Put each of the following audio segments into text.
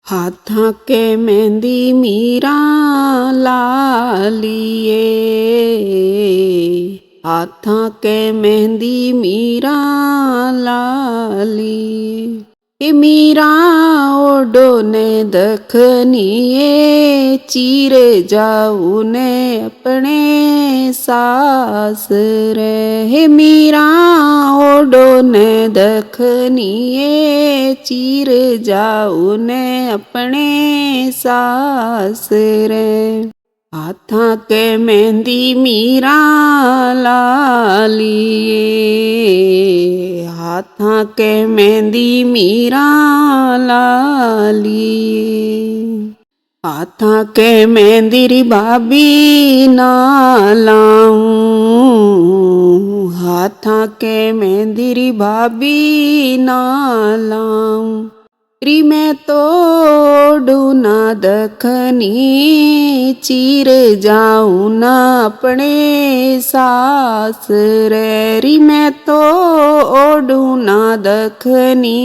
हाथां के मेहंदी मीरा लालिए, हाथां के मेहंदी मीरा लालिए। ए मीरा ओडो ने दखनिए, चीर जाऊ ने अपने सास रे। मीरा ओडो ने दखनिए, चीर जाऊ ने अपने सास रे। हाथां के मेहंदी मीरा लालिए, हाथां के मेहंदी मीरा लालिए। हाथां के मेहंदी री भाभी ना लाऊं, हाथां के मेहंदी री भाभी ना लाऊं। री मैं तोड़ू ना दखनी, चीर जाऊं ना अपने सास रे। री मैं तोड़ू ना दखनी,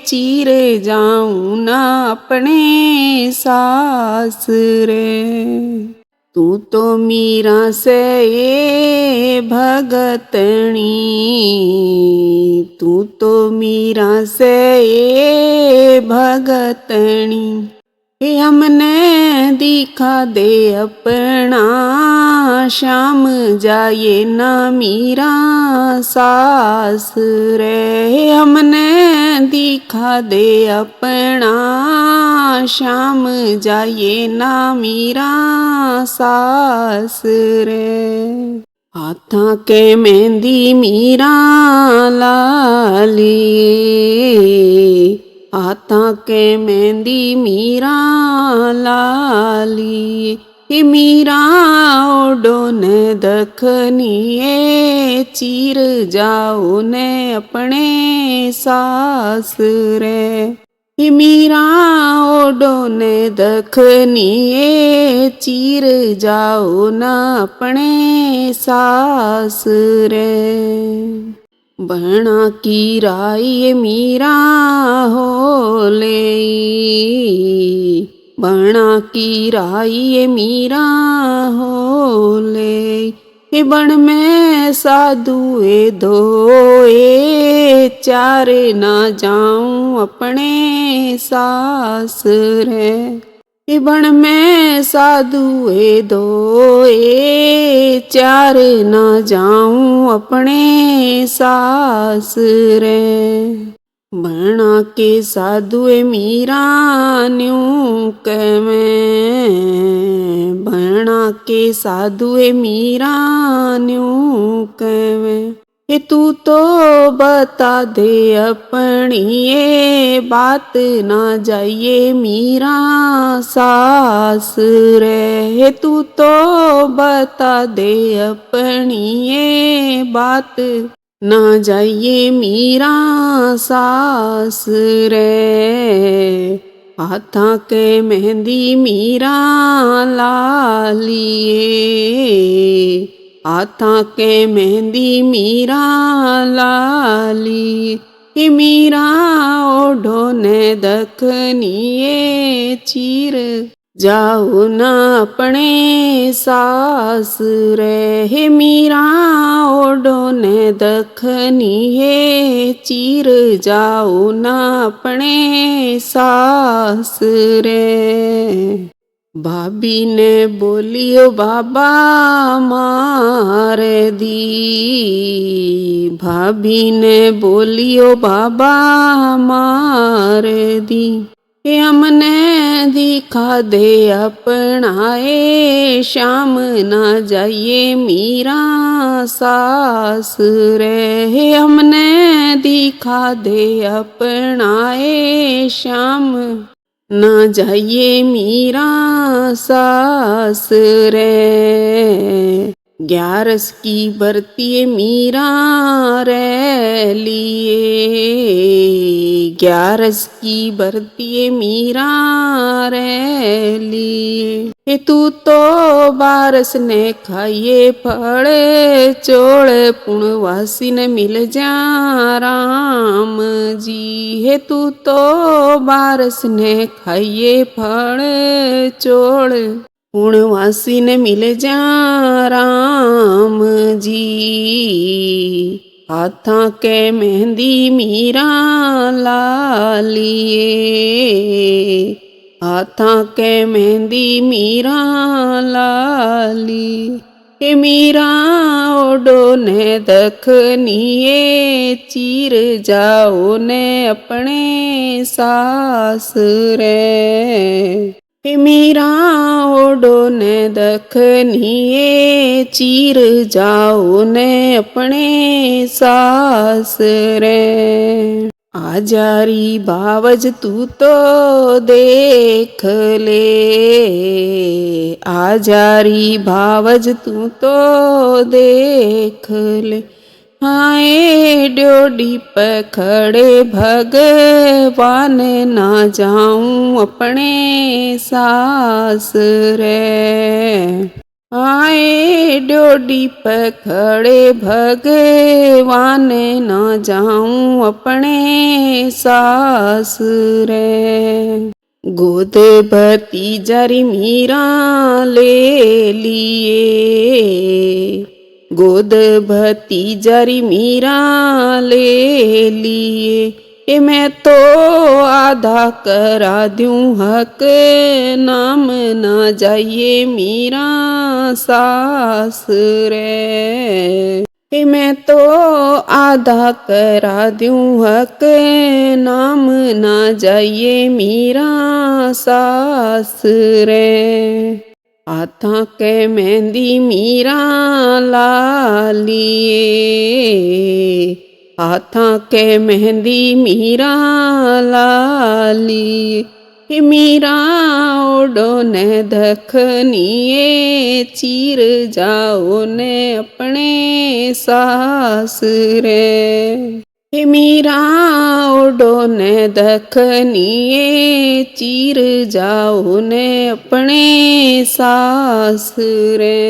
चीर जाऊं ना अपने सास रे। तू तो मीरा से ये भगतनी, तू तो मीरा से ये भगतनी। हे हमने दिखा दे अपना, शाम जाए ना मीरा सास रे। हमने दिखा दे अपना, शाम जाए ना मीरा सास रे। हाथां के मेहंदी मीरा लालिए, हाथां के मेहंदी मीरा लालिए। हे मीरा ओडो ने दखनिए, चीर जाओ ने अपने सास रे। हे मीरा ओडो ने दखनिए, चीर जाओ ना अपने सास रे। बहना की राई मीरा हो ले, बहना की राई मीरा हो ले। हे बन में साधुए धोए, चार ना जाऊं अपने सास रे। हे बन में साधुए धोए, चार ना जाऊं अपने सास रे। बहना के साधुए मीरा न्यूं कहवें, बहना के साधुए मीरा न्यूं कहवें। हे तू तो बता दे अपनी ये बात, ना जाइए मीरा सास रे। हे तू तो बता दे अपनी ये बात, ना जाइए मीरा सास रे। हाथां के मेहंदी मीरा लालिए, हाथां के मेहंदी मीरा लालिए। हे मीरा ओढ़ो ने दखनिए, चीर जाओ ना अपने सास रे। हे मीरा ओढ़ो ने दखनिए, चीर जाओ ना अपने सास रे। भाभी ने बोलियो बाबा मार दी, भाभी ने बोलियो बाबा मार दी। हे हमने दिखा दे अपना, ए शाम ना जाइए मीरा सास रे। हे हमने दिखा दे अपना, ए शाम ना जाइए मीरा सास रे। 11 की बरती मीरा रे लिए, ग्यारस की बरती मीरा रे लिए। हे तू तो बारस ने खाइए फल चोड़ पुणवासी ने मिल जा राम जी। हे तू तो बारस ने खाइए फल चोड़ पुणवासी ने मिल जा राम जी। हाथा के मेहंदी मीरा लालिए, हाथा के मेहंदी मीरा लाली। हे मीरा ओडो ने दखनिए चीर जाओ ने अपने सास रे। हे मीरा ओडो ने दखनिए चीर जाओ ने अपने सास रे। आजारी बावज तू तो देख ले, आजारी बावज तू तो देख ले। हाय ड्योढ़ी पे खड़े भगवान ना जाऊं अपने सास रे। आए ड्योढ़ी पे खड़े भगवान ना जाऊं अपने सास रे। गोद भतीजारी मीरा ले लिए, गोद भतीजारी मीरा ले लिए। ए मैं तो आधा करा दूं हक नाम ना जाइए मीरा सास रे। ए मैं तो आधा करा दूं हक नाम ना जाइए मीरा सास रे। हाथा के मेहंदी मीरा लालिए, हाथा के मेहंदी मीरा लालिए। हे मीरा ओडो ने दखनिए चीर जाओ ने अपने सास रे। हे मीरा ओडो ने दखनिए चीर जाओ ने अपने सास रे।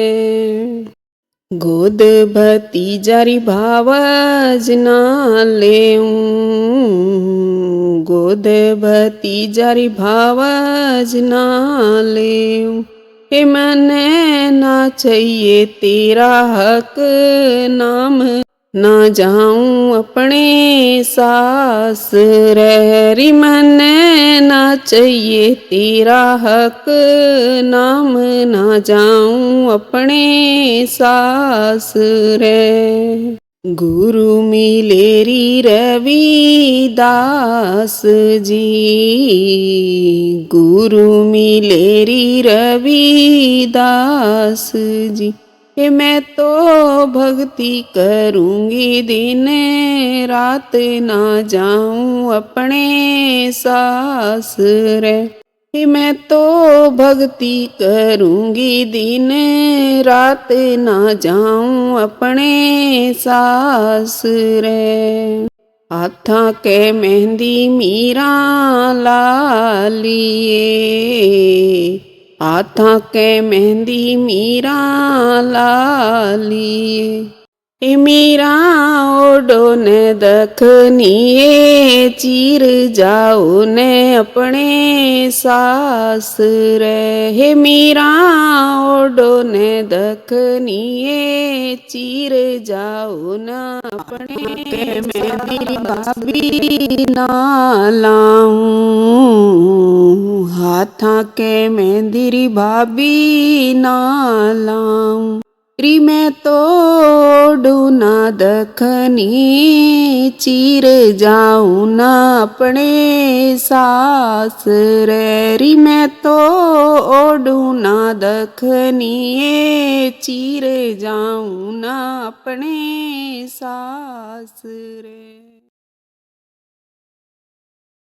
गोद भतीजारी भावज ना लेऊं, गोद भतीजारी भावज ना लेऊं। हे मने ना चाहिए तेरा हक नाम ना जाऊं अपने सास रे। री मने ना चाहिए तेरा हक नाम ना जाऊं अपने सास रे। गुरु मिलेरी रविदास जी, गुरु मिलेरी रविदास जी। हे मैं तो भक्ति करूंगी दिन रात ना जाऊं अपने सास रे। हे मैं तो भक्ति करूंगी दिन रात ना जाऊं अपने सास रे। हाथा के मेहंदी मीरा लालिए, हाथा के मेहंदी मीरा लालिए। हे मीरा ओडो ने दखनिए चीर जाओ ने अपने सास रे। हे मीरा ओडो ने दखनिए चीर जाओ न अपने के मेहंदी भाभी ना लाऊं, हाथा के मेहंदी भाभी ना लाऊं। री मैं तो डूना दखनी चीर जाऊं ना अपने सास रे। री मैं तो डूना दखनी चीर जाऊं ना अपने सास रे।